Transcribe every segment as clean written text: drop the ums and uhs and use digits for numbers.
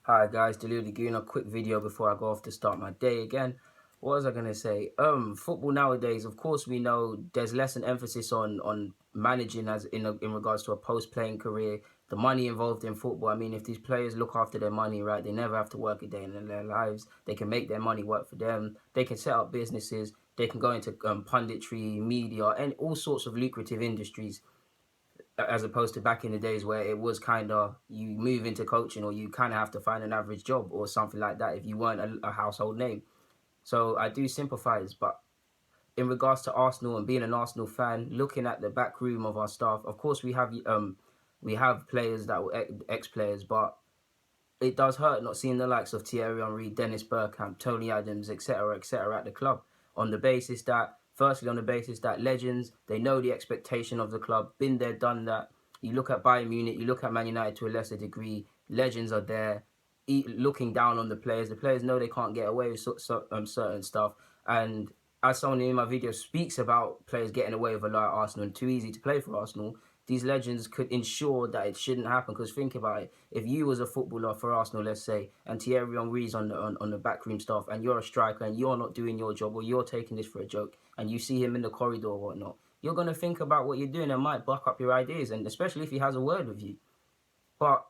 Hi guys, Delulu Goon. A quick video before I go off to start my day again. What was I gonna say? Football nowadays, of course, we know there's less an emphasis on managing as in regards to a post-playing career. The money involved in football. I mean, if these players look after their money, right, they never have to work a day in their lives. They can make their money work for them. They can set up businesses. They can go into punditry, media, and all sorts of lucrative industries, as opposed to back in the days where it was kind of you move into coaching or you kind of have to find an average job or something like that if you weren't a household name. So I do sympathise, but in regards to Arsenal and being an Arsenal fan, looking at the back room of our staff, of course we have players that were ex players, but it does hurt not seeing the likes of Thierry Henry, Dennis Bergkamp, Tony Adams, etc., at the club. On the basis that, firstly, on the basis that legends, they know the expectation of the club, been there, done that. You look at Bayern Munich, you look at Man United to a lesser degree. Legends are there, looking down on the players. The players know they can't get away with certain stuff. And as someone in my video speaks about players getting away with a lot at Arsenal and too easy to play for Arsenal, these legends could ensure that it shouldn't happen. Because think about it, if you was a footballer for Arsenal, let's say, and Thierry Henry's on the backroom staff, and you're a striker and you're not doing your job, or you're taking this for a joke, and you see him in the corridor or whatnot, you're gonna think about what you're doing and might buck up your ideas, and especially if he has a word with you. But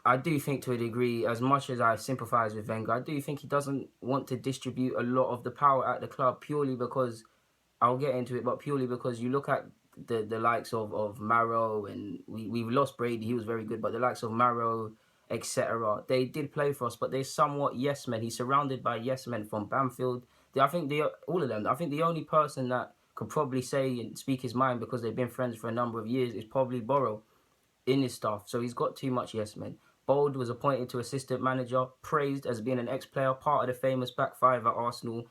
I do think, to a degree, as much as I sympathise with Wenger, I do think he doesn't want to distribute a lot of the power at the club, purely because, I'll get into it, but purely because you look at the likes of Marrow, and we've lost Brady, he was very good, but the likes of Marrow, etc., they did play for us, but they're somewhat yes men. He's surrounded by yes men from Bamfield. All of them. I think the only person that could probably say and speak his mind, because they've been friends for a number of years, is probably Borrow in his staff. So he's got too much yes men. Bold was appointed to assistant manager, praised as being an ex-player, part of the famous back five at Arsenal.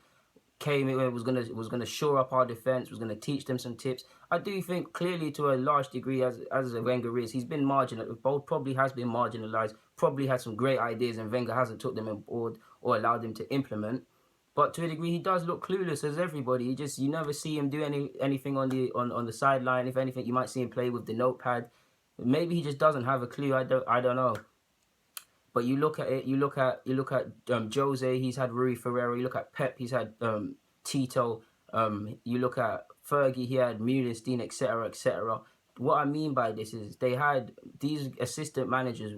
Came in, was gonna shore up our defense, was gonna teach them some tips. I do think clearly, to a large degree, as Wenger is, he's been marginalized. Bold probably has been marginalized. Probably had some great ideas, and Wenger hasn't took them on board or allowed him to implement. But to a degree, he does look clueless as everybody. You never see him do anything on the sideline. If anything, you might see him play with the notepad. Maybe he just doesn't have a clue. I don't know. But you look at it, you look at Jose, he's had Rui Ferreira. You look at Pep, he's had TITO. You look at Fergie, he had Mullenstein, etc., etc. What I mean by this is they had these assistant managers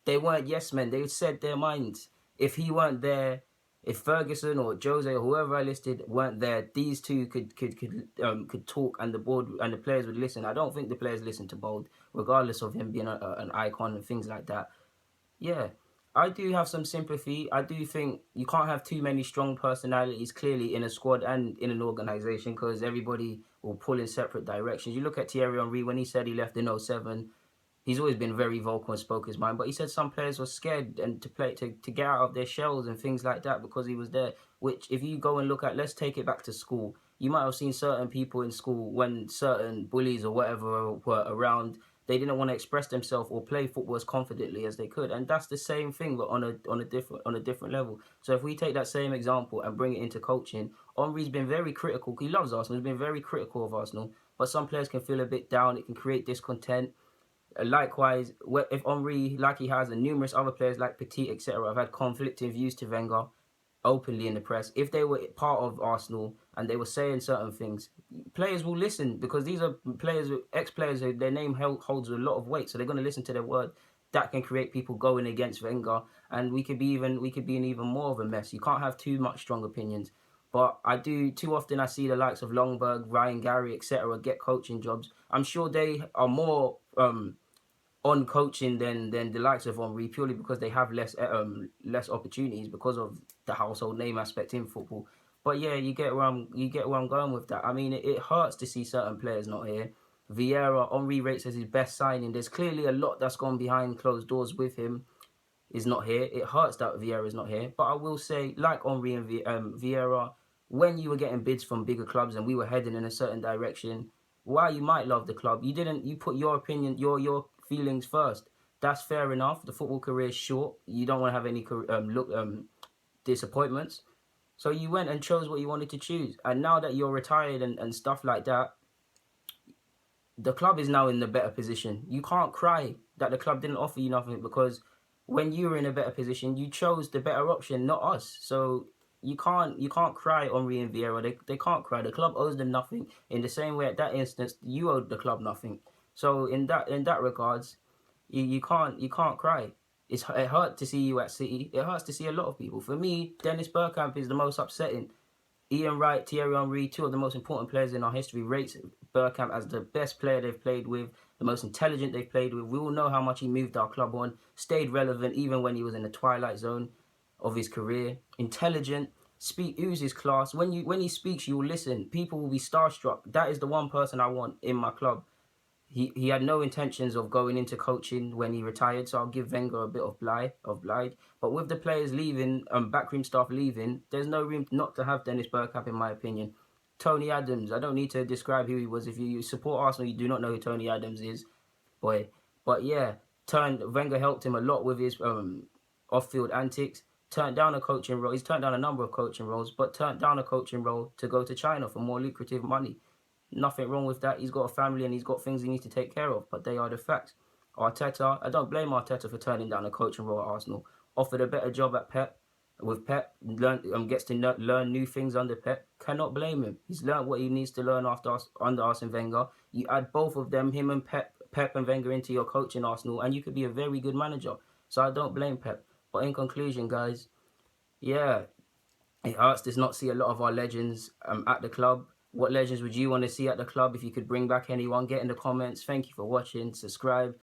they weren't yes men. They said their minds. If he weren't there, if Ferguson or Jose or whoever I listed weren't there, these two could talk, and the board and the players would listen. I don't think the players listen to Bold, regardless of him being an icon and things like that. Yeah, I do have some sympathy. I do think you can't have too many strong personalities clearly in a squad and in an organisation, because everybody will pull in separate directions. You look at Thierry Henry when he said he left in '07. He's always been very vocal and spoke his mind, but he said some players were scared and to get out of their shells and things like that because he was there. Which, if you go and look at, let's take it back to school. You might have seen certain people in school when certain bullies or whatever were around, they didn't want to express themselves or play football as confidently as they could, and that's the same thing, but on a different level. So if we take that same example and bring it into coaching, Henry's been very critical. He loves Arsenal. He's been very critical of Arsenal, but some players can feel a bit down. It can create discontent. Likewise, if Henry, like he has, and numerous other players like Petit, etc., have had conflicting views to Wenger openly in the press, if they were part of Arsenal and they were saying certain things, players will listen, because these are players, ex-players, who their name holds a lot of weight, so they're going to listen to their word. That can create people going against Wenger, and we could be in even more of a mess. You can't have too much strong opinions. But too often I see the likes of Longberg, Ryan Gary, etc., get coaching jobs. I'm sure they are more on coaching than the likes of Henry, purely because they have less opportunities because of the household name aspect in football. But yeah, you get where I'm going with that. I mean, it hurts to see certain players not here. Vieira, Henry rates as his best signing. There's clearly a lot that's gone behind closed doors with him. Is not here. It hurts that Vieira is not here. But I will say, like Henry and Vieira, when you were getting bids from bigger clubs and we were heading in a certain direction, while you might love the club, you put your opinion, your feelings first. That's fair enough. The football career is short. You don't want to have any disappointments. So you went and chose what you wanted to choose. And now that you're retired and stuff like that, the club is now in a better position. You can't cry that the club didn't offer you nothing, because when you were in a better position, you chose the better option, not us. So you can't cry on Henry and Vieira. They can't cry. The club owes them nothing. In the same way, at that instance, you owed the club nothing. So in that regards, you can't cry. It hurt to see you at City. It hurts to see a lot of people. For me, Dennis Bergkamp is the most upsetting. Ian Wright, Thierry Henry, two of the most important players in our history, rates Bergkamp as the best player they've played with, the most intelligent they've played with. We all know how much he moved our club on, stayed relevant even when he was in the twilight zone of his career. Intelligent, oozes class. When he speaks, you will listen. People will be starstruck. That is the one person I want in my club. He had no intentions of going into coaching when he retired, so I'll give Wenger a bit of blide. But with the players leaving, backroom staff leaving, there's no room not to have Dennis Bergkamp, in my opinion. Tony Adams, I don't need to describe who he was. If you support Arsenal, you do not know who Tony Adams is, boy. But yeah, Wenger helped him a lot with his off-field antics. Turned down a coaching role. He's turned down a number of coaching roles, but turned down a coaching role to go to China for more lucrative money. Nothing wrong with that. He's got a family and he's got things he needs to take care of, but they are the facts. Arteta, I don't blame Arteta for turning down a coaching role at Arsenal. Offered a better job at Pep. With Pep, gets to learn new things under Pep. Cannot blame him. He's learned what he needs to learn under Arsene Wenger. You add both of them, him and Pep and Wenger, into your coaching Arsenal, and you could be a very good manager. So I don't blame Pep. But in conclusion, guys, yeah, it hurts to not see a lot of our legends at the club. What legends would you want to see at the club? If you could bring back anyone, get in the comments. Thank you for watching. Subscribe.